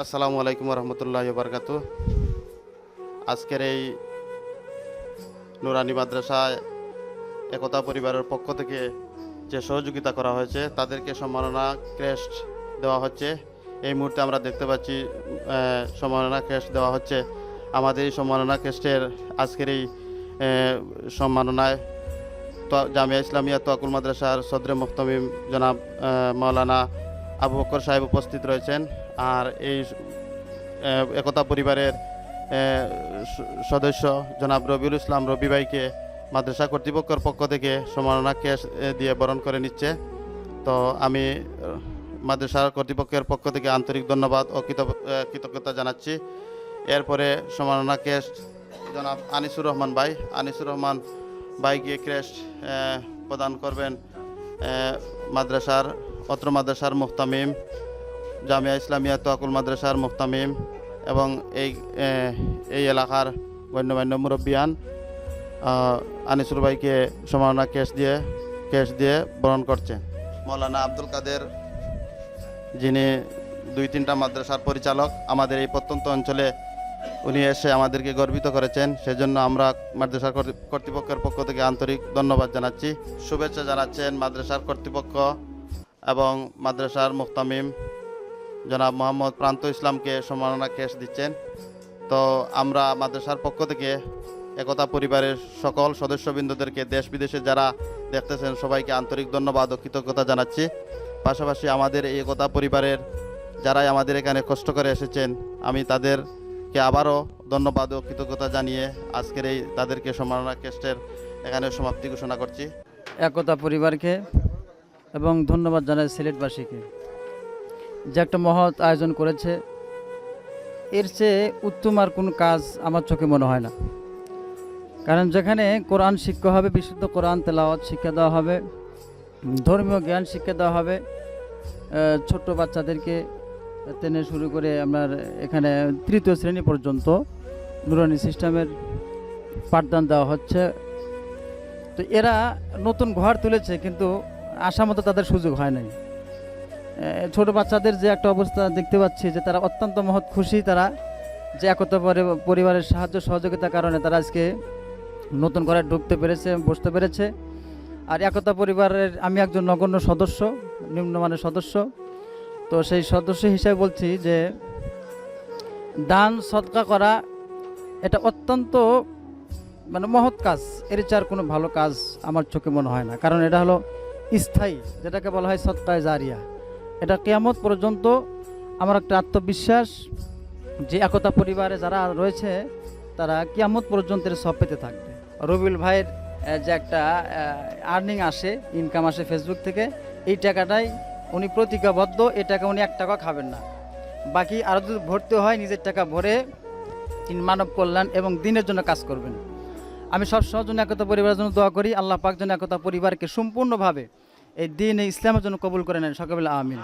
আসসালামু আলাইকুম রহমতুল্লাহি বারকাতু। আজকের এই নুরানি মাদ্রাসায় একতা পরিবারের পক্ষ থেকে যে সহযোগিতা করা হয়েছে তাদেরকে সম্মাননা ক্রেস্ট দেওয়া হচ্ছে। এই মুহূর্তে আমরা দেখতে পাচ্ছি সম্মাননা ক্রেস্ট দেওয়া হচ্ছে। আমাদের এই সম্মাননা ক্রেস্টের আজকের এই সম্মাননায় জামিয়া ইসলামিয়া তোয়াকুল মাদ্রাসার সদরে মুহতামিম জনাব মাওলানা আবু বকর সাহেব উপস্থিত রয়েছেন। আর এই একতা পরিবারের সদস্য জনাব রবিউল ইসলাম রবি ভাইকে মাদ্রাসা কর্তৃপক্ষের পক্ষ থেকে সম্মাননা ক্যাশ দিয়ে বরণ করে নিচ্ছে। তো আমি মাদ্রাসা কর্তৃপক্ষের পক্ষ থেকে আন্তরিক ধন্যবাদ ও কৃতজ্ঞতা জানাচ্ছি। এরপরে সম্মাননা ক্যাশ জনাব আনিসুর রহমান ভাইকে ক্রেস্ট প্রদান করবেন অত্র মাদ্রাসার মুহতামিম, জামিয়া ইসলামিয়া তোয়াকুল মাদ্রাসার মুহতামিম এবং এই এলাকার গণ্যমান্য মুরব্বিয়ান। আনিসুর ভাইকে সম্মাননা ক্যাশ দিয়ে বরণ করছে মৌলানা আব্দুল কাদের, যিনি 2-3টা মাদ্রাসার পরিচালক আমাদের এই প্রত্যন্ত অঞ্চলে। উনি এসে আমাদেরকে গর্বিত করেছেন, সেজন্য আমরা মাদ্রাসার কর্তৃপক্ষের পক্ষ থেকে আন্তরিক ধন্যবাদ জানাচ্ছি। শুভেচ্ছা জানাচ্ছেন মাদ্রাসার কর্তৃপক্ষ এবং মাদ্রাসার মুহতামিম জনাব মোহাম্মদ প্রান্ত ইসলামকে সম্মাননা ক্যাশ দিচ্ছেন। তো আমরা মাদ্রাসার পক্ষ থেকে একতা পরিবারের সকল সদস্যবৃন্দদেরকে দেশ বিদেশে যারা দেখতেছেন সবাইকে আন্তরিক ধন্যবাদ ও কৃতজ্ঞতা জানাচ্ছি। পাশাপাশি আমাদের এই একতা পরিবারের যারাই আমাদের এখানে কষ্ট করে এসেছেন, আমি তাদেরকে আবারও ধন্যবাদ ও কৃতজ্ঞতা জানিয়ে আজকের এই তাদেরকে সম্মাননা ক্যাস্টের এখানে সমাপ্তি ঘোষণা করছি। একতা পরিবারকে এবং ধন্যবাদ জানাই সিলেটবাসীকে, যে একটা মহৎ আয়োজন করেছে। এর চেয়ে উত্তম আর কোনো কাজ আমার চোখে মনে হয় না। কারণ যেখানে কোরআন শিক্ষা হবে, বিশুদ্ধ কোরআন তেলাওয়াত শিক্ষা দেওয়া হবে, ধর্মীয় জ্ঞান শিক্ষা দেওয়া হবে, ছোট্ট বাচ্চাদেরকে টেনে শুরু করে আপনার এখানে 3য় শ্রেণী পর্যন্ত নুরানি সিস্টেমের পাঠদান দেওয়া হচ্ছে। তো এরা নতুন ঘর তুলেছে, কিন্তু আশা মতো তাদের সুযোগ হয় নাই। ছোট বাচ্চাদের যে একটা অবস্থা দেখতে পাচ্ছি, যে তারা অত্যন্ত মহৎ খুশি, তারা যে একতা পরিবারের সাহায্য সহযোগিতার কারণে তারা আজকে নতুন ঘরে ঢুকতে পেরেছে, বসতে পেরেছে। আর একতা পরিবারের আমি একজন নগণ্য সদস্য, নিম্নমানের সদস্য। তো সেই সদস্য হিসেবে বলছি যে দান সদকা করা এটা অত্যন্ত মহৎ কাজ। এর চেয়ে আর কোনো ভালো কাজ আমার চোখে মনে হয় না। কারণ এটা হলো স্থায়ী, যেটাকে বলা হয় সদকায়ে জারিয়া। এটা কিয়ামত পর্যন্ত আমার একটা আত্মবিশ্বাস যে একতা পরিবারে যারা রয়েছে তারা কিয়ামত পর্যন্ত সব পেতে থাকবে। রবিউল ভাইয়ের যে একটা আর্নিং আসে, ইনকাম আসে ফেসবুক থেকে, এই টাকাটাই উনি প্রতিজ্ঞাবদ্ধ, এই টাকা উনি 1 টাকা খাবেন না। বাকি আরও যদি ভর্তি হয় নিজের টাকা ভরে মানব কল্যাণ এবং দিনের জন্য কাজ করবেন। আমি সবসময় জন্য একতা পরিবারের জন্য দোয়া করি, আল্লাহ পাক যেন একতা পরিবারকে সম্পূর্ণভাবে এই দিন, এই ইসলামের জন্য কবুল করে নেন। সকলে আমিন।